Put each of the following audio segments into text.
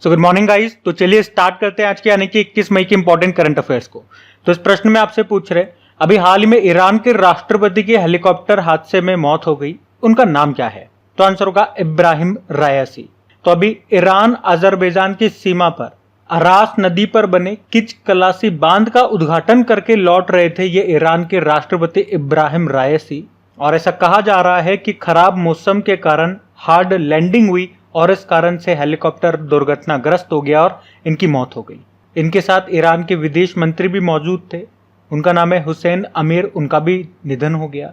So good morning guys. तो चलिए start करते हैं आज के यानी कि 21 मई के इंपॉर्टेंट करंट अफेयर्स को। तो इस प्रश्न में आपसे पूछ रहे अभी हाल ही में ईरान के राष्ट्रपति की हेलीकॉप्टर हादसे में मौत हो गई, उनका नाम क्या है? तो आंसर होगा इब्राहिम रायसी। तो अभी ईरान अजरबैजान की सीमा पर अरास नदी पर बने किच कलासी बांध का उद्घाटन करके लौट रहे थे ये ईरान के राष्ट्रपति इब्राहिम रायसी। और ऐसा कहा जा रहा है कि खराब मौसम के कारण हार्ड लैंडिंग हुई और इस कारण से हेलीकॉप्टर दुर्घटनाग्रस्त हो गया और इनकी मौत हो गई। इनके साथ ईरान के विदेश मंत्री भी मौजूद थे, उनका नाम है हुसैन अमीर, उनका भी निधन हो गया।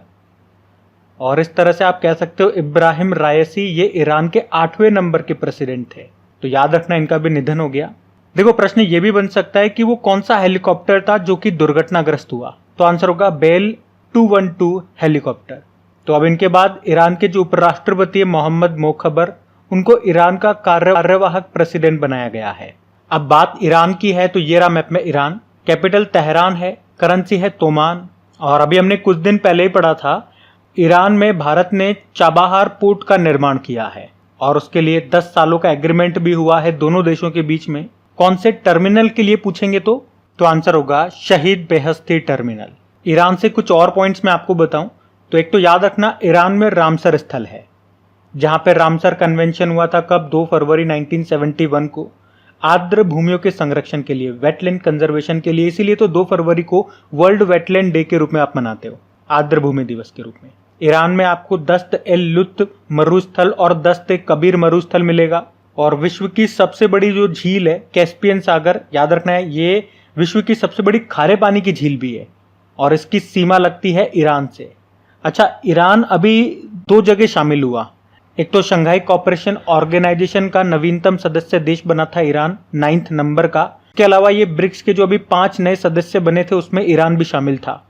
और इस तरह से आप कह सकते हो इब्राहिम रायसी ये ईरान के 8वें नंबर के प्रेसिडेंट थे। तो याद रखना इनका भी निधन हो गया। देखो प्रश्न ये भी बन सकता है कि वो कौन सा हेलीकॉप्टर था जो कि दुर्घटनाग्रस्त हुआ। तो आंसर होगा बेल 212 हेलीकॉप्टर। तो अब इनके बाद ईरान के जो उपराष्ट्रपति है मोहम्मद मोखबर, उनको ईरान का कार्यवाहक प्रेसिडेंट बनाया गया है। अब बात ईरान की है तो ये रहा मैप में ईरान। कैपिटल तेहरान है, करेंसी है तोमान। और अभी हमने कुछ दिन पहले ही पढ़ा था ईरान में भारत ने चाबाहार पोर्ट का निर्माण किया है और उसके लिए 10 सालों का एग्रीमेंट भी हुआ है दोनों देशों के बीच में। कौन से टर्मिनल के लिए पूछेंगे तो आंसर होगा शहीद बेहस्ती टर्मिनल। ईरान से कुछ और पॉइंट्स मैं आपको बताऊं तो एक तो याद रखना ईरान में रामसर स्थल है जहां पे रामसर कन्वेंशन हुआ था कब 2 फरवरी 1971 को आर्द्र भूमियों के संरक्षण के लिए, वेटलैंड कंजर्वेशन के लिए। इसीलिए तो 2 फरवरी को वर्ल्ड वेटलैंड डे के रूप में आप मनाते हो, आर्द्र भूमि दिवस के रूप में। ईरान में आपको दस्त एल लुत्फ मरुस्थल और दस्त कबीर मरुस्थल मिलेगा। और विश्व की सबसे बड़ी जो झील है कैस्पियन सागर, याद रखना है ये विश्व की सबसे बड़ी खारे पानी की झील भी है और इसकी सीमा लगती है ईरान से। अच्छा, ईरान अभी 2 जगह शामिल हुआ। एक तो शंघाई कोऑपरेशन ऑर्गेनाइजेशन का नवीनतम सदस्य देश बना था ईरान, 9th नंबर का। इसके अलावा ये ब्रिक्स के जो अभी 5 नए सदस्य बने थे उसमें ईरान भी शामिल था।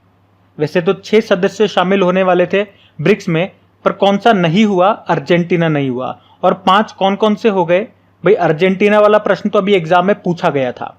वैसे तो 6 सदस्य शामिल होने वाले थे ब्रिक्स में, पर कौन सा नहीं हुआ? अर्जेंटीना नहीं हुआ। और 5 कौन कौन से हो गए भाई? अर्जेंटीना वाला प्रश्न तो अभी एग्जाम में पूछा गया था,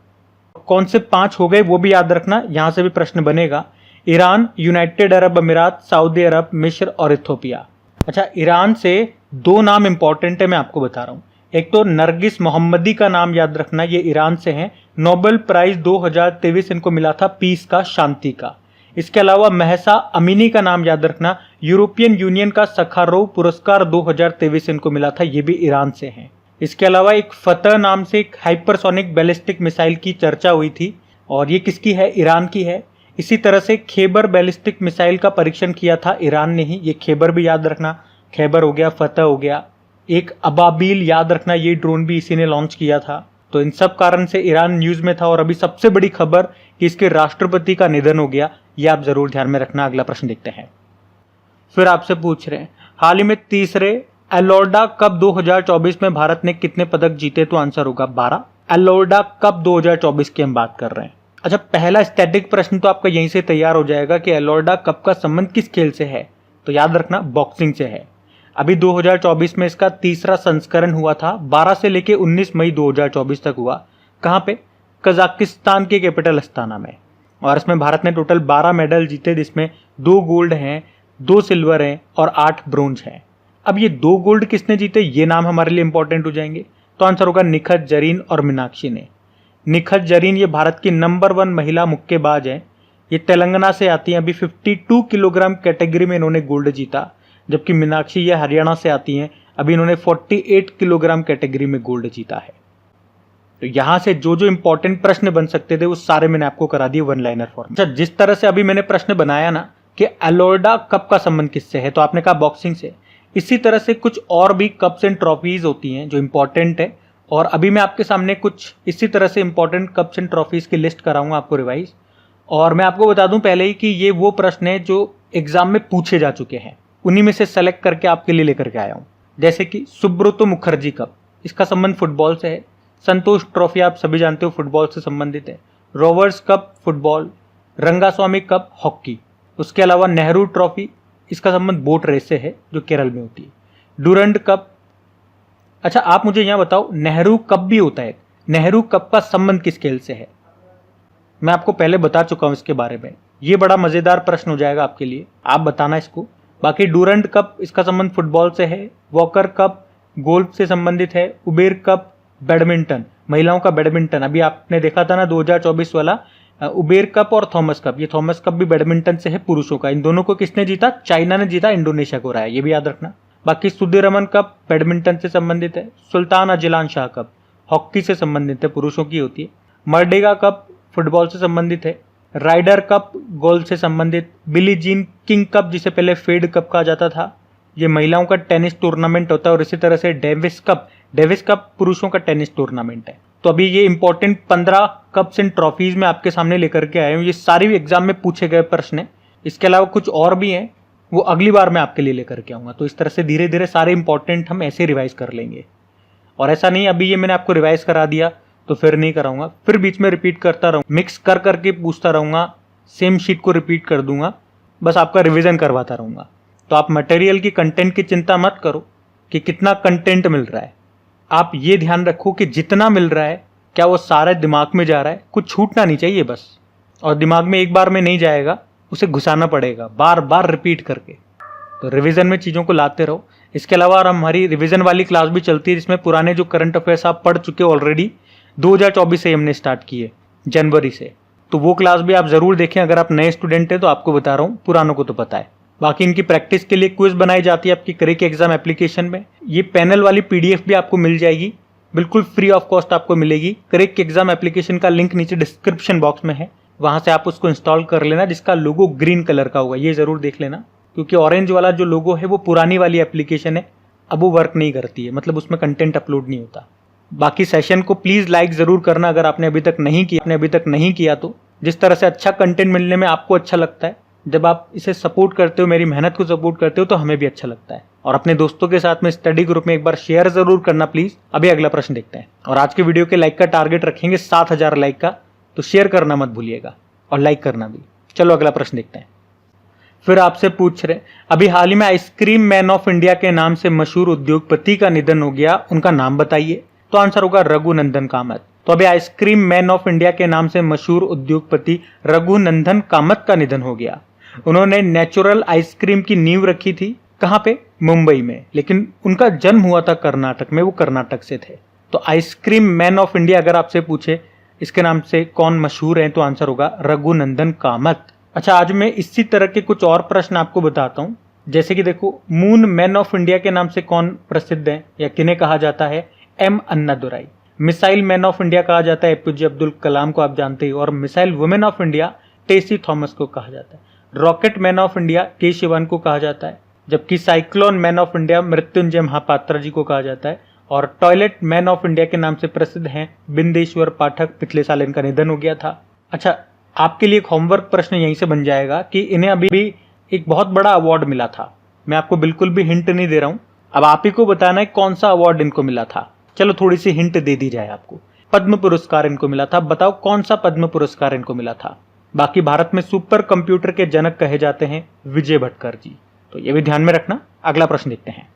कौन से 5 हो गए वो भी याद रखना, यहां से भी प्रश्न बनेगा। ईरान, यूनाइटेड अरब अमीरात, सऊदी अरब, मिस्र और इथोपिया। अच्छा, ईरान से 2 नाम इंपॉर्टेंट है, मैं आपको बता रहा हूं। एक तो नरगिस मोहम्मदी का नाम याद रखना, ये ईरान से हैं। नोबेल प्राइज 2023 इनको मिला था पीस का, शांति का। इसके अलावा महसा अमीनी का नाम याद रखना, यूरोपियन यूनियन का सखारोव पुरस्कार 2023 इनको मिला था, ये भी ईरान से हैं। इसके अलावा एक फतह नाम से एक हाइपरसोनिक बैलिस्टिक मिसाइल की चर्चा हुई थी और ये किसकी है? ईरान की है। इसी तरह से खैबर बैलिस्टिक मिसाइल का परीक्षण किया था ईरान ने ही, ये खैबर भी याद रखना, खैबर हो गया, फतह हो गया। एक अबाबील याद रखना, ये ड्रोन भी इसी ने लॉन्च किया था। तो इन सब कारण से ईरान न्यूज में था। और अभी सबसे बड़ी खबर कि इसके राष्ट्रपति का निधन हो गया, ये आप जरूर ध्यान में रखना। अगला प्रश्न देखते हैं। फिर आपसे पूछ रहे हैं हाल ही में तीसरे एलोर्डा कप 2024 में भारत ने कितने पदक जीते? तो आंसर होगा 12। एलोर्डा कप 2024 की हम बात कर रहे हैं। अच्छा, पहला स्टैटिक प्रश्न तो आपका यहीं से तैयार हो जाएगा कि एलोर्डा कप का संबंध किस खेल से है? तो याद रखना बॉक्सिंग से है। अभी 2024 में इसका तीसरा संस्करण हुआ था, 12 से लेके 19 मई 2024 तक हुआ। कहां पे? कजाकिस्तान के कैपिटल अस्ताना में। और इसमें भारत ने टोटल 12 मेडल जीते, जिसमें 2 गोल्ड हैं, 2 सिल्वर हैं और 8 ब्रोंज हैं। अब ये 2 गोल्ड किसने जीते, ये नाम हमारे लिए इंपॉर्टेंट हो जाएंगे। तो आंसर होगा निखत जरीन और मीनाक्षी ने। निखत जरीन ये भारत की नंबर 1 महिला मुक्केबाज हैं। ये तेलंगाना से आती हैं। अभी 52 किलोग्राम कैटेगरी में इन्होंने गोल्ड जीता, जबकि मीनाक्षी ये हरियाणा से आती हैं। अभी इन्होंने 48 किलोग्राम कैटेगरी में गोल्ड जीता है। तो यहां से जो जो इंपॉर्टेंट प्रश्न बन सकते थे वो सारे मैंने आपको करा दिए 1 लाइनर फॉर्म। अच्छा, जिस तरह से अभी मैंने प्रश्न बनाया ना कि एलोर्डा कप का संबंध किससे है, तो आपने कहा बॉक्सिंग से। इसी तरह से कुछ और भी कप्स एंड ट्रॉफीज होती हैं जो इंपॉर्टेंट है। और अभी मैं आपके सामने कुछ इसी तरह से इंपॉर्टेंट कप्स एंड ट्रॉफीज की लिस्ट कराऊंगा आपको रिवाइज। और मैं आपको बता दूं पहले ही कि ये वो प्रश्न है जो एग्जाम में पूछे जा चुके हैं, उन्हीं में से सेलेक्ट करके आपके लिए लेकर के आया हूं। जैसे कि सुब्रतो मुखर्जी कप, इसका संबंध फुटबॉल से है। संतोष ट्रॉफी आप सभी जानते हो फुटबॉल से संबंधित है। Rovers cup football. Rangaswamy cup hockey. उसके अलावा नेहरू ट्रॉफी, इसका संबंध बोट रेस से है जो केरल में होती है। Durand cup. अच्छा, आप मुझे यहां बताओ, नेहरू कप भी होता है, नेहरू कप का संबंध किस खेल से है? मैं आपको पहले बता चुका हूं इसके बारे में। ये बड़ा मजेदार प्रश्न हो जाएगा आपके लिए, आप बताना इसको। बाकी डूरंड कप, इसका संबंध फुटबॉल से है। वॉकर कप गोल्फ से संबंधित है। उबेर कप बैडमिंटन, महिलाओं का बैडमिंटन, अभी आपने देखा था ना 2024 वाला उबेर कप और थॉमस कप, ये थॉमस कप भी बैडमिंटन से है पुरुषों का। इन दोनों को किसने जीता? चाइना ने जीता, इंडोनेशिया को हराया, ये भी याद रखना। बाकी सुधीरमन कप बैडमिंटन से संबंधित है। Sultan Azlan Shah cup hockey से संबंधित है, पुरुषों की होती है। मर्डेगा कप फुटबॉल से संबंधित है। राइडर कप गोल्फ से संबंधित। बिली जीन किंग कप जिसे पहले फेड कप कहा जाता था, ये महिलाओं का टेनिस टूर्नामेंट होता है। और इसी तरह से डेविस कप पुरुषों का टेनिस टूर्नामेंट है। तो अभी ये इंपॉर्टेंट 15 कप्स एंड ट्रॉफीज में आपके सामने लेकर के आया हूँ। ये सारी भी एग्जाम में पूछे गए प्रश्न है। इसके अलावा कुछ और भी हैं, वो अगली बार मैं आपके लिए लेकर के आऊंगा। तो इस तरह से धीरे धीरे सारे इंपॉर्टेंट हम ऐसे रिवाइज कर लेंगे। और ऐसा नहीं अभी ये मैंने आपको रिवाइज करा दिया तो फिर नहीं कराऊंगा, फिर बीच में रिपीट करता रहूंगा, मिक्स कर करके पूछता रहूंगा, सेम शीट को रिपीट कर दूंगा, बस आपका रिवीजन करवाता रहूंगा। तो आप मटेरियल की कंटेंट की चिंता मत करो कि कितना कंटेंट मिल रहा है। आप ये ध्यान रखो कि जितना मिल रहा है क्या वो सारा दिमाग में जा रहा है, कुछ छूटना नहीं चाहिए बस। और दिमाग में एक बार में नहीं जाएगा, उसे घुसाना पड़ेगा बार बार रिपीट करके। तो रिवीजन में चीज़ों को लाते रहो। इसके अलावा और हमारी रिवीजन वाली क्लास भी चलती है जिसमें पुराने जो करंट अफेयर्स आप पढ़ चुके हो ऑलरेडी, 2024 से हमने स्टार्ट की है, जनवरी से। तो वो क्लास भी आप जरूर देखें। अगर आप नए स्टूडेंट हैं तो आपको बता रहा हूँ, पुरानों को तो पता है। बाकी इनकी प्रैक्टिस के लिए क्विज बनाई जाती है आपकी क्रिक एग्जाम एप्लीकेशन में। ये पैनल वाली पीडीएफ भी आपको मिल जाएगी, बिल्कुल फ्री ऑफ कॉस्ट आपको मिलेगी। क्रिक एग्जाम एप्लीकेशन का लिंक नीचे डिस्क्रिप्शन बॉक्स में है, वहां से आप उसको इंस्टॉल कर लेना, जिसका लोगो ग्रीन कलर का होगा। ये जरूर देख लेना, क्योंकि ऑरेंज वाला जो लोगो है वो पुरानी वाली एप्लीकेशन है, अब वो वर्क नहीं करती है, मतलब उसमें कंटेंट अपलोड नहीं होता। बाकी सेशन को प्लीज लाइक जरूर करना अगर आपने अभी तक नहीं किया तो। जिस तरह से अच्छा कंटेंट मिलने में आपको अच्छा लगता है, जब आप इसे सपोर्ट करते हो, मेरी मेहनत को सपोर्ट करते हो, तो हमें भी अच्छा लगता है। और अपने दोस्तों के साथ में स्टडी ग्रुप में एक बार शेयर जरूर करना प्लीज। अभी अगला प्रश्न देखते हैं। और आज के वीडियो के लाइक का टारगेट रखेंगे 7000 लाइक का, तो शेयर करना मत भूलिएगा और लाइक करना भी। चलो अगला प्रश्न देखते हैं। फिर आपसे पूछ रहे, अभी हाल ही में आइसक्रीम मैन ऑफ इंडिया के नाम से मशहूर उद्योगपति का निधन हो गया, उनका नाम बताइए। तो आंसर होगा रघुनंदन कामत। तो अभी आइसक्रीम मैन ऑफ इंडिया के नाम से मशहूर उद्योगपति रघुनंदन कामत का निधन हो गया। उन्होंने नेचुरल आइसक्रीम की नींव रखी थी, कहां पे? मुंबई में, लेकिन उनका जन्म हुआ था कर्नाटक में, वो कर्नाटक से थे। तो आइसक्रीम मैन ऑफ इंडिया अगर आपसे पूछे इसके नाम से कौन मशहूर है, तो आंसर होगा रघुनंदन कामत। अच्छा, आज मैं इसी तरह के कुछ और प्रश्न आपको बताता हूं। जैसे कि देखो, मून मैन ऑफ इंडिया के नाम से कौन प्रसिद्ध है या किन्हें कहा जाता है? M Annadurai. Missile man of India कहा जाता है एपीजे अब्दुल कलाम को, आप जानते हो। और missile women of India Tessy Thomas को कहा जाता है। रॉकेट मैन ऑफ इंडिया के शिवन को कहा जाता है, जबकि cyclone man of India Mrityunjay Mohapatra ji को कहा जाता है। और टॉयलेट मैन ऑफ इंडिया के नाम से प्रसिद्ध हैं बिंदेश्वर पाठक, पिछले साल इनका निधन हो गया था। अच्छा, आपके लिए एक होमवर्क प्रश्न यहीं से बन जाएगा कि इन्हें अभी भी एक बहुत बड़ा अवार्ड मिला था। मैं आपको बिल्कुल भी हिंट नहीं दे रहा हूं, अब आप ही को बताना है कौन सा अवार्ड इनको मिला था। चलो थोड़ी सी हिंट दे दी जाए आपको। पद्म पुरस्कार इनको मिला था, बताओ कौन सा पद्म पुरस्कार इनको मिला था। बाकी भारत में सुपर कंप्यूटर के जनक कहे जाते हैं विजय भटकर जी, तो ये भी ध्यान में रखना। अगला प्रश्न देखते हैं।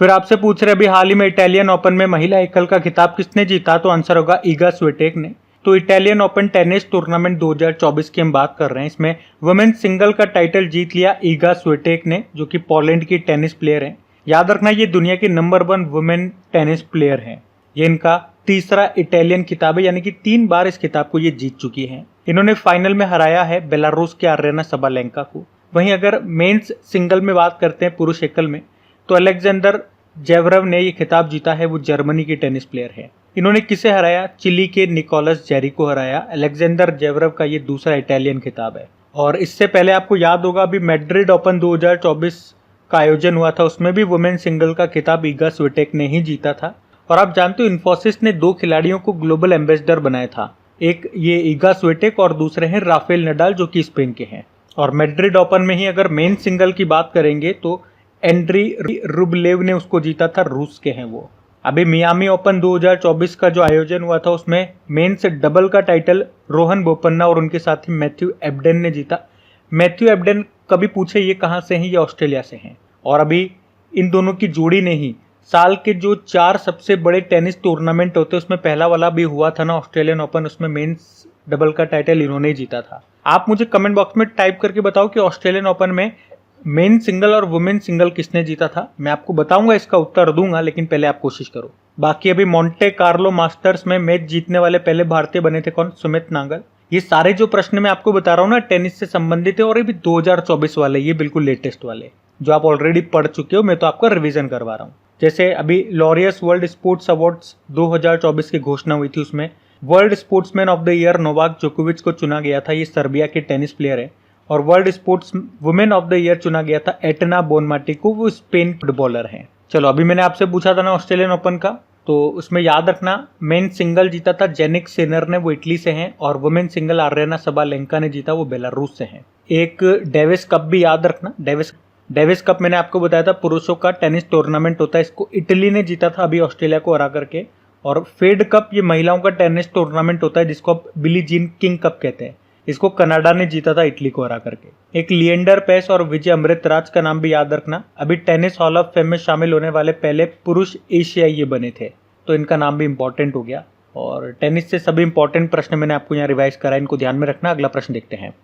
फिर आपसे पूछ रहे, अभी हाल ही में इटालियन ओपन में महिला एकल का खिताब किसने जीता? तो आंसर होगा ईगा स्विटेक ने। तो इटालियन ओपन टेनिस टूर्नामेंट 2024 की हम बात कर रहे हैं, इसमें वुमेन सिंगल का टाइटल जीत लिया ईगा स्विटेक ने, जो कि पोलैंड की टेनिस प्लेयर हैं। याद रखना, ये दुनिया की नंबर 1 वुमेन टेनिस प्लेयर हैं। ये इनका तीसरा इटालियन खिताब है, यानी कि 3 बार इस खिताब को ये जीत चुकी हैं। इन्होंने फाइनल में हराया है बेलारूस के आर्यना सबालेंका को। वहीं अगर मेंस सिंगल में बात करते हैं, पुरुष एकल में, तो अलेक्जेंडर जेवरव ने ये खिताब जीता है, वो जर्मनी की टेनिस प्लेयर है। इन्होंने किसे हराया? चिली के निकोलस जेरी को हराया। अलेक्जेंडर जेवरव का ये दूसरा इटालियन खिताब है। और इससे पहले आपको याद होगा, अभी मैड्रिड ओपन 2024 का आयोजन हुआ था, उसमें भी वुमेन सिंगल का खिताब ईगा स्विटेक ने ही जीता था। और आप जानते हो, इन्फोसिस ने 2 खिलाड़ियों को ग्लोबल एम्बेसडर बनाया था, एक ये ईगा स्विटेक और दूसरे हैं राफेल नडाल, जो कि स्पेन के हैं। और मैड्रिड ओपन में ही अगर मेन सिंगल की बात करेंगे तो एंड्री रुबलेव ने उसको जीता था, रूस के हैं वो। अभी मियामी ओपन 2024 का जो आयोजन हुआ था, उसमें मेंस डबल का टाइटल रोहन बोपन्ना और उनके साथी मैथ्यू एब्डेन ने जीता। मैथ्यू एब्डेन कभी पूछे ये कहाँ से हैं? ये ऑस्ट्रेलिया से हैं। और अभी इन दोनों की जोड़ी ने ही साल के जो 4 सबसे बड़े टेनिस टूर्नामेंट होते हैं, उसमें पहला वाला भी हुआ था ना, ऑस्ट्रेलियन ओपन, उसमें मेंस डबल का टाइटल इन्होंने ही जीता था। आप मुझे कमेंट बॉक्स में टाइप करके बताओ कि ऑस्ट्रेलियन ओपन में मेन सिंगल और वुमेन सिंगल किसने जीता था। मैं आपको बताऊंगा, इसका उत्तर दूंगा, लेकिन पहले आप कोशिश करो। बाकी अभी मोंटे कार्लो मास्टर्स में मैच जीतने वाले पहले भारतीय बने थे कौन? सुमित नागल। ये सारे जो प्रश्न मैं आपको बता रहा हूँ ना टेनिस से संबंधित है, और ये भी 2024 वाले, ये बिल्कुल लेटेस्ट वाले जो आप ऑलरेडी पढ़ चुके हो, मैं तो आपका रिवीजन करवा रहा हूँ। जैसे अभी लॉरियस वर्ल्ड स्पोर्ट्स अवार्ड्स 2024 की घोषणा हुई थी, उसमें world sportsman of the year Novak जोकोविच को चुना गया था, ये सर्बिया के टेनिस प्लेयर है। और world sports women of the year चुना गया था एटना बोनमाटी को, वो स्पेन फुटबॉलर हैं। चलो अभी मैंने आपसे पूछा था ना ऑस्ट्रेलियन ओपन का, तो उसमें याद रखना मेन सिंगल जीता था जेनिक सिनर ने, वो इटली से हैं, और वुमेन सिंगल आर्यना सबालेंका ने जीता, वो बेलारूस से हैं। एक डेविस कप भी याद रखना, डेविस कप मैंने आपको बताया था पुरुषों का टेनिस टूर्नामेंट होता है, इसको इटली ने जीता था अभी ऑस्ट्रेलिया को हरा करके। और फेड कप ये महिलाओं का टेनिस टूर्नामेंट होता है जिसको आप बिली जीन किंग कप कहते हैं, इसको कनाडा ने जीता था इटली को हरा करके। एक लिएंडर पेस और विजय अमृतराज का नाम भी याद रखना, अभी टेनिस हॉल ऑफ फेम में शामिल होने वाले पहले पुरुष एशियाई ये बने थे, तो इनका नाम भी इंपॉर्टेंट हो गया। और टेनिस से सभी इंपॉर्टेंट प्रश्न मैंने आपको यहाँ रिवाइज करा, इनको ध्यान में रखना। अगला प्रश्न देखते हैं।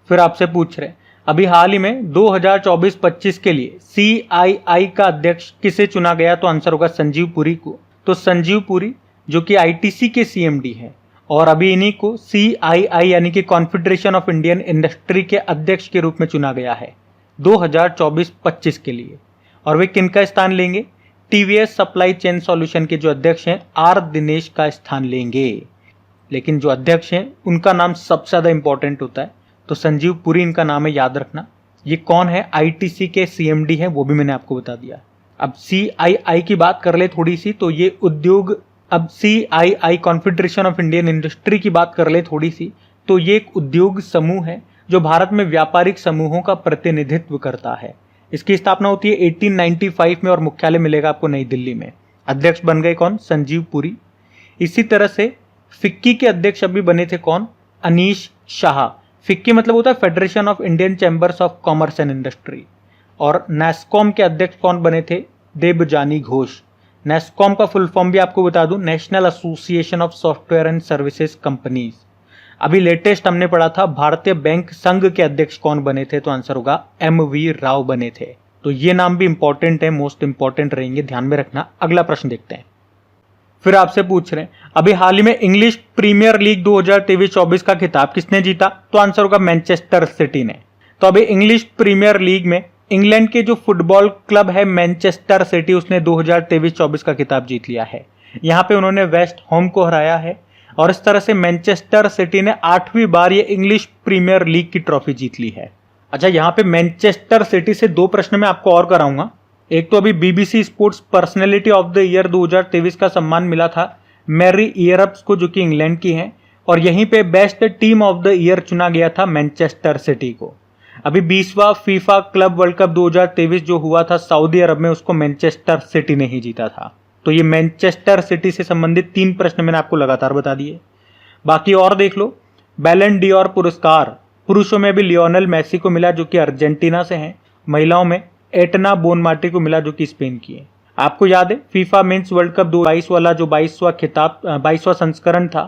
फिर आपसे पूछ रहे अभी हाल ही में 2024-25 के लिए CII का अध्यक्ष किसे चुना गया? तो आंसर होगा संजीव पुरी को। तो संजीव पुरी जो कि ITC के CMD हैं, और अभी इन्हीं को CII यानी कि कॉन्फेडरेशन ऑफ इंडियन इंडस्ट्री के अध्यक्ष के रूप में चुना गया है 2024-25 के लिए। और वे किनका स्थान लेंगे? TVS सप्लाई चेन सॉल्यूशन के जो अध्यक्ष हैं R दिनेश का स्थान लेंगे। लेकिन जो अध्यक्ष हैं उनका नाम सबसे ज्यादा इंपॉर्टेंट होता है, तो संजीव पुरी इनका नाम है, याद रखना। ये कौन है? ITC के CMD हैं, वो भी मैंने आपको बता दिया। अब CII की बात कर ले थोड़ी सी, तो ये उद्योग, अब CII confederation of Indian industry की बात कर ले थोड़ी सी, तो ये एक उद्योग समूह है जो भारत में व्यापारिक समूहों का प्रतिनिधित्व करता है। इसकी स्थापना होती है 1895 में और मुख्यालय मिलेगा आपको नई दिल्ली में। अध्यक्ष बन गए कौन? संजीव पुरी। इसी तरह से फिक्की के अध्यक्ष अभी बने थे कौन? अनीश शाह। फिक्की मतलब होता है federation of Indian chambers of commerce and industry. और नेस्कॉम के अध्यक्ष कौन बने थे? देबजानी घोष। नेस्कॉम का फुल फॉर्म भी आपको बता दूं, national association of software and services companies. अभी लेटेस्ट हमने पढ़ा था भारतीय बैंक संघ के अध्यक्ष कौन बने थे? तो आंसर होगा MV राव बने थे। तो ये नाम भी इंपॉर्टेंट है, मोस्ट इंपॉर्टेंट रहेंगे, ध्यान में रखना। अगला प्रश्न देखते हैं। फिर आपसे पूछ रहे हैं अभी हाल ही में इंग्लिश प्रीमियर लीग 2023-24 का खिताब किसने जीता? तो आंसर होगा मैनचेस्टर सिटी ने। तो अभी इंग्लिश प्रीमियर लीग में इंग्लैंड के जो फुटबॉल क्लब है मैनचेस्टर सिटी, उसने 2023-24 का खिताब जीत लिया है। यहाँ पे उन्होंने वेस्ट होम को हराया है, और इस तरह से मैनचेस्टर सिटी ने 8वीं बार ये इंग्लिश प्रीमियर लीग की ट्रॉफी जीत ली है। अच्छा, यहाँ पे मैनचेस्टर सिटी से 2 प्रश्न मैं आपको और कराऊंगा। एक तो अभी BBC sports personality of the year 2023 का सम्मान मिला था मैरी इयरप्स को, जो कि इंग्लैंड की हैं, और यहीं पे best team of the year चुना गया था मैनचेस्टर सिटी को। अभी 20वां फीफा क्लब वर्ल्ड कप 2023 जो हुआ था सऊदी अरब में, उसको मैनचेस्टर सिटी ने ही जीता था। तो ये मैनचेस्टर सिटी से संबंधित 3 प्रश्न मैंने आपको लगातार बता दिए। बाकी और देख लो, बैलन डियोर पुरस्कार पुरुषों में भी लियोनेल मेसी को मिला जो कि अर्जेंटीना से हैं, महिलाओं में एटना बोनमाटी को मिला जो कि स्पेन की है। आपको याद है फीफा मेंस वर्ल्ड कप 2022 वाला जो 22वां संस्करण था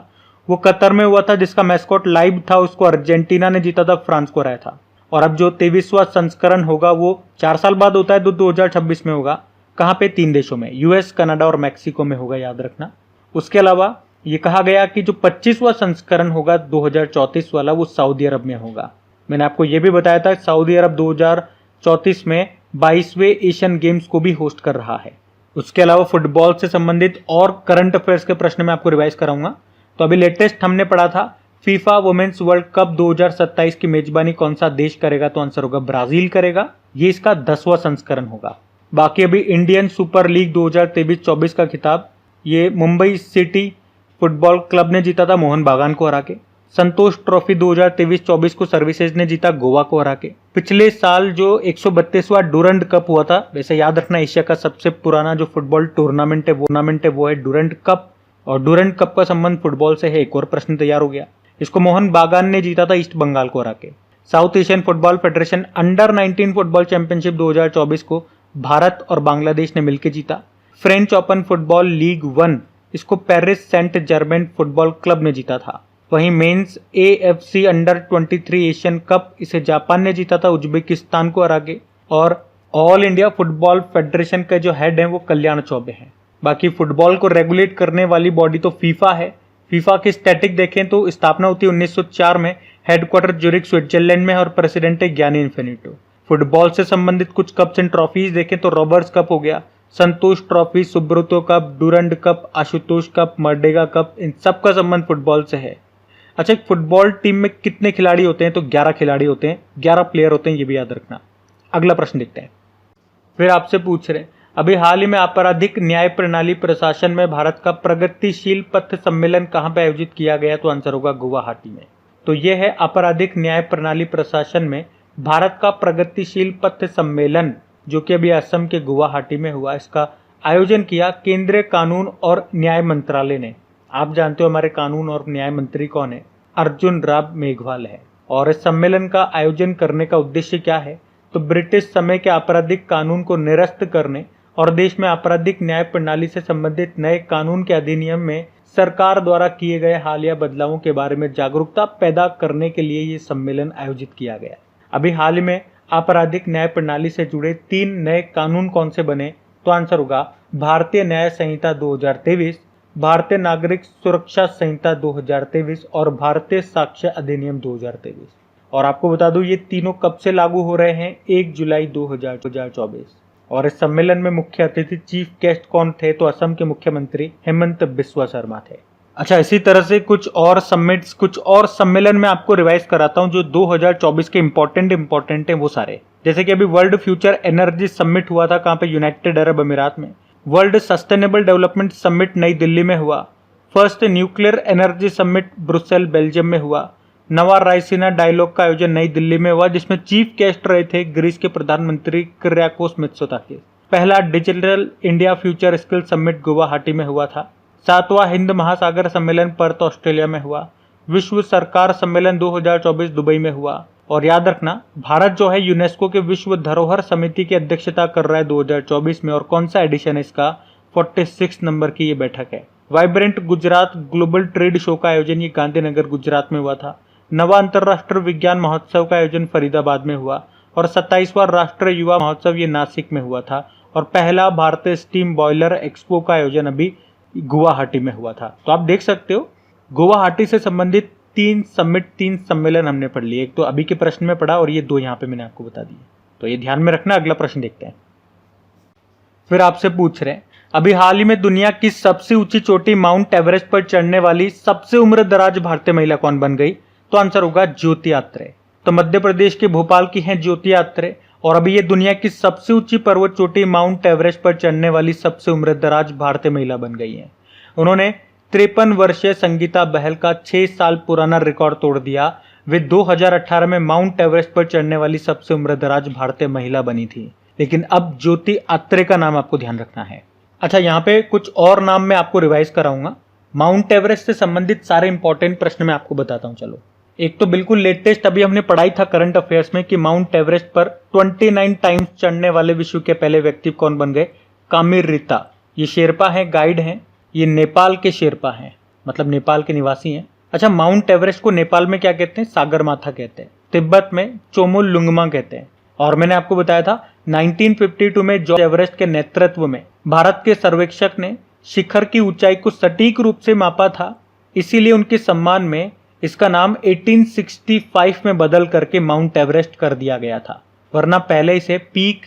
वो कतर में हुआ था, जिसका मैस्कॉट लाइव था, उसको अर्जेंटीना ने जीता था, फ्रांस को हराया था। और अब जो 23वां संस्करण होगा वो 4 साल बाद होता है, तो 2026 में होगा। कहाँ पे? 3 देशों में, US, कनाडा और मैक्सिको में होगा, याद रखना। उसके अलावा ये कहा गया कि जो 25वां संस्करण होगा 2034 वाला, वो सऊदी अरब में होगा। मैंने आपको ये भी बताया था सऊदी अरब 2034 में 22वें एशियन गेम्स को भी होस्ट कर रहा है। उसके अलावा फुटबॉल से संबंधित और करंट अफेयर्स के प्रश्न मैं आपको रिवाइज कराऊंगा। तो अभी लेटेस्ट हमने पढ़ा था फीफा वुमेन्स वर्ल्ड कप 2027 की मेजबानी कौन सा देश करेगा? तो आंसर होगा ब्राजील करेगा। ये इसका 10वां संस्करण होगा। बाकी अभी इंडियन सुपर लीग 2023-24 का खिताब ये मुंबई सिटी फुटबॉल क्लब ने जीता था मोहन बागान को हरा के। संतोष ट्रॉफी 2023-24 को सर्विसेज ने जीता गोवा को हरा के। पिछले साल जो 132वां डूरंट कप हुआ था, वैसे याद रखना एशिया का सबसे पुराना जो फुटबॉल टूर्नामेंट है वो है डूरंट कप, और डूरंट कप का संबंध फुटबॉल से है। एक और प्रश्न तैयार हो गया, इसको मोहन बागान ने जीता था ईस्ट बंगाल को हरा के। South Asian football federation under-19 football championship 2024 को भारत और बांग्लादेश ने मिलकर जीता। फ्रेंच ओपन फुटबॉल लीग 1 इसको Paris Saint Germain football club ने जीता था। वहीं मेंस AFC अंडर-23 एशियन कप इसे जापान ने जीता था उज्बेकिस्तान को हरा के। और ऑल इंडिया फुटबॉल फेडरेशन के जो हेड हैं वो कल्याण चौबे हैं। बाकी फुटबॉल को रेगुलेट करने वाली बॉडी तो फीफा है। फीफा की स्टैटिक देखें तो स्थापना होती है 1904 में, हेडक्वार्टर ज्यूरिख स्विट्जरलैंड में और प्रेसिडेंट है गियानी इन्फिनिटो। फुटबॉल से संबंधित कुछ कप्स एंड ट्रॉफीज देखें तो रॉबर्ट्स कप हो गया, Santosh trophy, Subroto cup, Durand cup, Ashutosh cup, Merdeka cup, इन सब का संबंध फुटबॉल से है। अच्छा, एक फुटबॉल टीम में कितने खिलाड़ी होते हैं? तो 11 खिलाड़ी होते हैं, 11 प्लेयर होते हैं, ये भी याद रखना। अगला प्रश्न देखते हैं। फिर आपसे पूछ रहे अभी हाल ही में आपराधिक न्याय प्रणाली प्रशासन में भारत का प्रगतिशील पथ सम्मेलन कहाँ पे आयोजित किया गया? तो आंसर होगा गुवाहाटी में। तो यह है आपराधिक न्याय प्रणाली प्रशासन में भारत का प्रगतिशील पथ सम्मेलन, जो कि अभी असम के गुवाहाटी में हुआ। इसका आयोजन किया केंद्रीय कानून और न्याय मंत्रालय ने। आप जानते हो हमारे कानून और न्याय मंत्री कौन है? अर्जुन राम मेघवाल है। और इस सम्मेलन का आयोजन करने का उद्देश्य क्या है? तो ब्रिटिश समय के आपराधिक कानून को निरस्त करने और देश में आपराधिक न्याय प्रणाली से संबंधित नए कानून के अधिनियम में सरकार द्वारा किए गए हालिया बदलावों के बारे में जागरूकता पैदा करने के लिए ये सम्मेलन आयोजित किया गया। अभी हाल ही में आपराधिक न्याय प्रणाली से जुड़े 3 नए कानून कौन से बने? तो आंसर होगा भारतीय न्याय संहिता 2023, भारतीय नागरिक सुरक्षा संहिता 2023 और भारतीय साक्ष्य अधिनियम 2023। और आपको बता दूं ये तीनों कब से लागू हो रहे हैं? 1 जुलाई 2024। और इस सम्मेलन में मुख्य अतिथि चीफ गेस्ट कौन थे? तो असम के मुख्यमंत्री हेमंत बिस्वा शर्मा थे। अच्छा, इसी तरह से कुछ और सम्मेलन में आपको रिवाइज कराता हूं जो 2024 के इंपॉर्टेंट हैं वो सारे। जैसे कि अभी वर्ल्ड फ्यूचर एनर्जी समिट हुआ था, कहाँ पे? यूनाइटेड अरब अमीरात में। वर्ल्ड सस्टेनेबल डेवलपमेंट समिट नई दिल्ली में हुआ। First nuclear energy summit Brussels Belgium में हुआ। नवा रायसीना डायलॉग का आयोजन नई दिल्ली में हुआ, जिसमें चीफ गेस्ट रहे थे ग्रीस के प्रधानमंत्री किर्याकोस मित्सोताकिस। पहला digital India future skill summit Guwahati में हुआ था। 7वां हिंद महासागर सम्मेलन पर्थ ऑस्ट्रेलिया में हुआ। विश्व सरकार सम्मेलन 2024 दुबई में हुआ। और याद रखना, भारत जो है यूनेस्को के विश्व धरोहर समिति की अध्यक्षता कर रहा है 2024 में। और कौन सा एडिशन है इसका? 46 नंबर की ये बैठक है। Vibrant Gujarat global trade show का आयोजन ये गांधीनगर गुजरात में हुआ था। नवा अंतर्राष्ट्रीय विज्ञान महोत्सव का आयोजन फरीदाबाद में हुआ। और 27वां राष्ट्रीय युवा महोत्सव ये नासिक में हुआ था। और पहला भारतीय स्टीम बॉयलर एक्सपो का आयोजन अभी गुवाहाटी में हुआ था। तो आप देख सकते हो गुवाहाटी से संबंधित 3 सम्मेलन हमने पढ़ लिए। एक तो अभी के प्रश्न में पढ़ा और ये 2 यहाँ पे मैंने आपको बता दिए, तो ये ध्यान में रखना। अगला प्रश्न देखते हैं। फिर आपसे पूछ रहे हैं अभी हाल ही में दुनिया की सबसे ऊंची चोटी माउंट एवरेस्ट पर चढ़ने वाली सबसे उम्र दराज भारतीय महिला कौन बन गई? तो आंसर होगा ज्योति आत्रे। तो मध्य प्रदेश के भोपाल की हैं ज्योति आत्रे। और अभी ये दुनिया की सबसे ऊंची पर्वत चोटी माउंट एवरेस्ट पर चढ़ने वाली सबसे उम्र दराज भारतीय महिला बन गई हैं। उन्होंने 53 वर्षीय संगीता बहल का 6 साल पुराना रिकॉर्ड तोड़ दिया। वे 2018 में माउंट एवरेस्ट पर चढ़ने वाली सबसे उम्र दराज भारतीय महिला बनी थी। लेकिन अब ज्योति आत्रे का नाम आपको ध्यान रखना है। अच्छा, यहाँ पे कुछ और नाम मैं आपको रिवाइज कराऊंगा। माउंट एवरेस्ट से संबंधित सारे इंपॉर्टेंट प्रश्न मैं आपको बताता हूँ। चलो, एक तो बिल्कुल लेटेस्ट अभी हमने पढ़ाई था करंट अफेयर्स में कि माउंट एवरेस्ट पर 29 टाइम्स चढ़ने वाले विश्व के पहले व्यक्ति कौन बन गए? कामिर रिता। ये शेरपा हैं, गाइड हैं। ये नेपाल के शेरपा हैं, मतलब नेपाल के निवासी हैं। अच्छा, माउंट एवरेस्ट को नेपाल में क्या कहते हैं? सागरमाथा कहते हैं। तिब्बत में चोमुलुंगमा कहते हैं। और मैंने आपको बताया था 1952 में जॉर्ज एवरेस्ट के नेतृत्व में भारत के सर्वेक्षक ने शिखर की ऊंचाई को सटीक रूप से मापा था। इसीलिए उनके सम्मान में इसका नाम 1865 में बदल करके माउंट एवरेस्ट कर दिया गया था, वरना पहले इसे पीक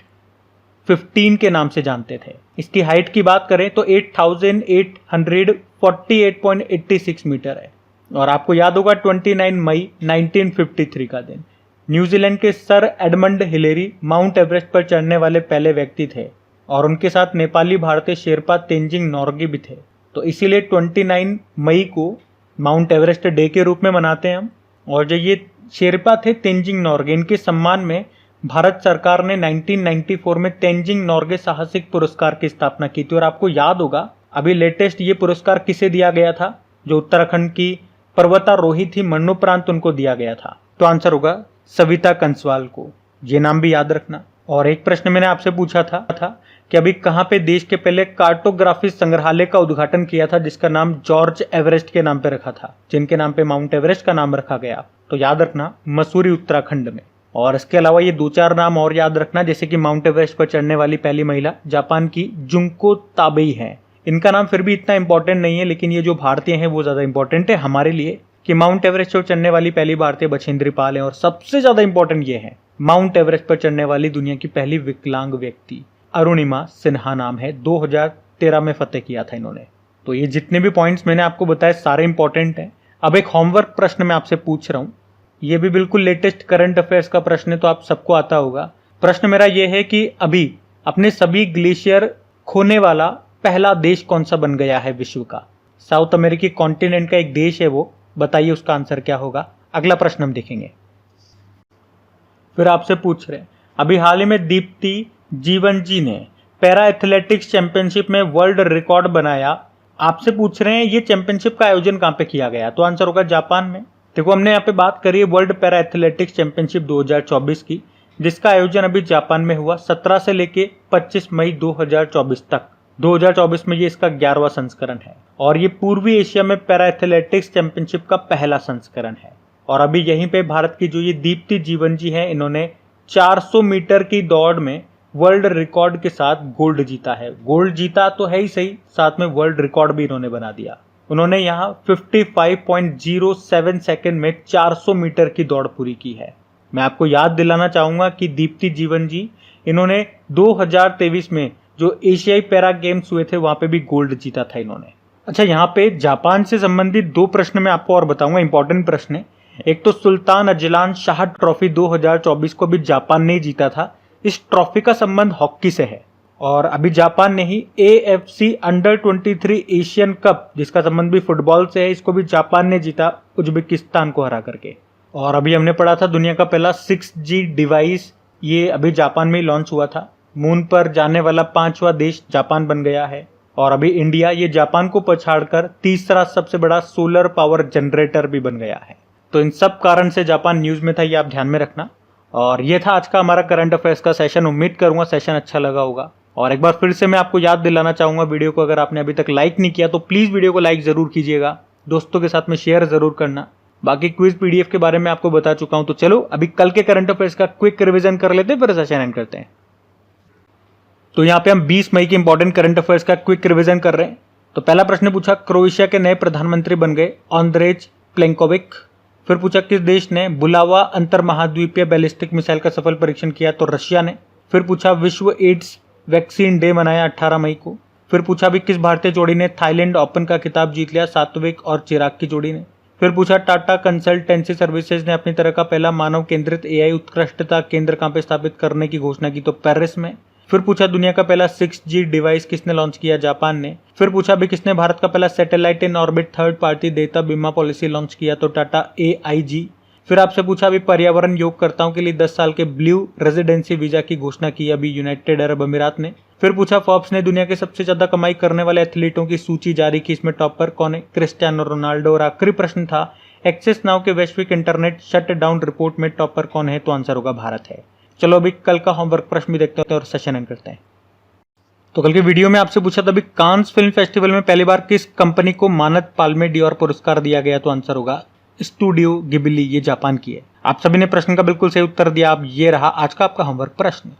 15 के नाम से जानते थे। इसकी हाइट की बात करें तो 8848.86 मीटर है। और आपको याद होगा 29 मई 1953 का दिन न्यूजीलैंड के sir Edmund Hillary mount Everest पर चढ़ने वाले पहले व्यक्ति थे। और उनके साथ नेपाली भारतीय शेरपा तेंजिंग नोर्गे भी थे। तो इसीलिए 29 मई को माउंट एवरेस्ट डे के रूप में मनाते हैं हम। और जो ये शेरपा थे तेंजिंग नोर्गे, इनके सम्मान में भारत सरकार ने 1994 में तेंजिंग नोर्गे साहसिक पुरस्कार की स्थापना की थी। और आपको याद होगा अभी लेटेस्ट ये पुरस्कार किसे दिया गया था? जो उत्तराखंड की पर्वतारोही थी मरणोपरांत उनको दिया गया था। तो आंसर होगा सविता कंसवाल को। ये नाम भी याद रखना। और एक प्रश्न मैंने आपसे पूछा था कि अभी कहाँ पे देश के पहले कार्टोग्राफी संग्रहालय का उद्घाटन किया था जिसका नाम जॉर्ज एवरेस्ट के नाम पे रखा था, जिनके नाम पे माउंट एवरेस्ट का नाम रखा गया। तो याद रखना मसूरी उत्तराखंड में। और इसके अलावा ये 2-4 नाम और याद रखना, जैसे कि माउंट एवरेस्ट पर चढ़ने वाली पहली महिला जापान की जुंको ताबेई है। इनका नाम फिर भी इतना इंपॉर्टेंट नहीं है, लेकिन ये जो भारतीय हैं वो ज़्यादा इंपॉर्टेंट है हमारे लिए कि माउंट एवरेस्ट पर चढ़ने वाली पहली भारतीय बछेंद्री पाल है। और सबसे ज़्यादा इंपॉर्टेंट ये है, माउंट एवरेस्ट पर चढ़ने वाली दुनिया की पहली विकलांग व्यक्ति अरुणिमा सिन्हा नाम है, 2013 में फतेह किया था इन्होंने। तो ये जितने भी पॉइंट्स मैंने आपको बताए सारे इंपॉर्टेंट हैं। अब एक होमवर्क प्रश्न मैं आपसे पूछ रहा हूँ, ये भी बिल्कुल लेटेस्ट करंट अफेयर्स का प्रश्न है, तो आप सबको आता होगा। प्रश्न मेरा ये है कि अभी अपने सभी ग्लेशियर खोने वाला पहला देश कौन सा बन गया है विश्व का? साउथ अमेरिकी कॉन्टिनेंट का एक देश है वो, बताइए उसका आंसर क्या होगा। अगला प्रश्न हम देखेंगे। फिर आपसे पूछ रहे हैं, अभी हाल ही में दीप्ति जीवन जी ने पैरा एथलेटिक्स चैंपियनशिप में वर्ल्ड रिकॉर्ड बनाया। आपसे पूछ रहे हैं ये चैंपियनशिप का आयोजन कहां पे किया गया? तो आंसर होगा जापान में। देखो, हमने यहाँ पे बात करी है वर्ल्ड पैरा एथलेटिक्स चैंपियनशिप 2024 की, जिसका आयोजन अभी जापान में हुआ 17 से लेके 25 मई 2024 तक। 2024 में ये इसका 11वां संस्करण है और ये पूर्वी एशिया में पैरा एथलेटिक्स चैंपियनशिप का पहला संस्करण है। और अभी यहीं पे भारत की जो ये दीप्ति जीवन जी है, इन्होंने 400 मीटर की दौड़ में वर्ल्ड रिकॉर्ड के साथ गोल्ड जीता है। गोल्ड जीता तो है ही सही, साथ में वर्ल्ड रिकॉर्ड भी इन्होंने बना दिया। उन्होंने यहाँ 55.07 सेकंड में 400 मीटर की दौड़ पूरी की है। मैं आपको याद दिलाना चाहूंगा कि दीप्ति जीवन जी, इन्होंने 2023 में जो एशियाई पैरा गेम्स हुए थे वहां पे भी गोल्ड जीता था इन्होंने। अच्छा, यहाँ पे जापान से संबंधित 2 प्रश्न मैं आपको और बताऊंगा, इंपॉर्टेंट प्रश्न है। एक तो सुल्तान अजलान शाह ट्रॉफी 2024 को भी जापान ने जीता था। इस ट्रॉफी का संबंध हॉकी से है और अभी जापान ने ही AFC अंडर 23 एशियन कप, जिसका संबंध भी फुटबॉल से है, इसको भी जापान ने जीता उज्बेकिस्तान को हरा करके। और अभी हमने पढ़ा था दुनिया का पहला 6G डिवाइस, ये अभी जापान में ही लॉन्च हुआ था। मून पर जाने वाला 5वां देश जापान बन गया है। और अभी इंडिया ये जापान को पछाड़कर तीसरा सबसे बड़ा सोलर पावर जनरेटर भी बन गया है। तो इन सब कारण से जापान न्यूज में था, ये आप ध्यान में रखना। और ये था आज का हमारा करंट अफेयर्स का सेशन। उम्मीद करूंगा सेशन अच्छा लगा होगा। और एक बार फिर से मैं आपको याद दिलाना चाहूंगा, वीडियो को अगर आपने अभी तक लाइक नहीं किया तो प्लीज वीडियो को लाइक जरूर कीजिएगा, दोस्तों के साथ में शेयर जरूर करना। बाकी क्विज PDF के बारे में आपको बता चुका हूं। तो चलो अभी कल के करंट अफेयर्स का क्विक रिविजन कर लेते हैं, फिर सेशन एंड करते हैं। तो यहाँ पे हम 20 मई के इंपॉर्टेंट करंट अफेयर्स का क्विक रिविजन कर रहे हैं। तो पहला प्रश्न पूछा, क्रोएशिया के नए प्रधानमंत्री बन गए आंद्रेज प्लेंकोविक। फिर पूछा, किस देश ने बुलावा अंतर महाद्वीपीय बैलिस्टिक मिसाइल का सफल परीक्षण किया? तो रशिया ने। फिर पूछा, विश्व एड्स वैक्सीन डे मनाया 18 मई को। फिर पूछा भी, किस भारतीय जोड़ी ने थाईलैंड ओपन का खिताब जीत लिया? सात्विक और चिराग की जोड़ी ने। फिर पूछा, टाटा कंसल्टेंसी सर्विसेज ने अपनी तरह का पहला मानव केंद्रित AI उत्कृष्टता केंद्र कहां पे स्थापित करने की घोषणा की? तो पेरिस में। फिर पूछा, दुनिया का पहला 6G डिवाइस किसने लॉन्च किया? जापान ने। फिर पूछा भी, किसने भारत का पहला satellite in orbit third party देता बीमा पॉलिसी लॉन्च किया? तो टाटा AIG। फिर आपसे पूछा भी, पर्यावरण योगकर्ताओं के लिए 10 साल के ब्लू रेजिडेंसी वीजा की घोषणा की अभी यूनाइटेड अरब अमीरात ने। फिर पूछा, फोर्ब्स ने दुनिया के सबसे ज्यादा कमाई करने वाले एथलीटों की सूची जारी की, इसमें टॉपर कौन है? Cristiano Ronaldo. और आखिरी प्रश्न था, एक्सेस नाउ के वैश्विक इंटरनेट शट डाउन रिपोर्ट में टॉपर कौन है? तो आंसर होगा भारत है। चलो अभी कल का होमवर्क प्रश्न भी देखते हैं और सेशन एंड करते हैं। तो कल के वीडियो में आपसे पूछा था अभी कांस फिल्म फेस्टिवल में पहली बार किस कंपनी को मानद पाल्मे डियोर पुरस्कार दिया गया? तो आंसर होगा स्टूडियो गिबली, ये जापान की है। आप सभी ने प्रश्न का बिल्कुल सही उत्तर दिया। अब ये रहा आज का आपका होमवर्क प्रश्न।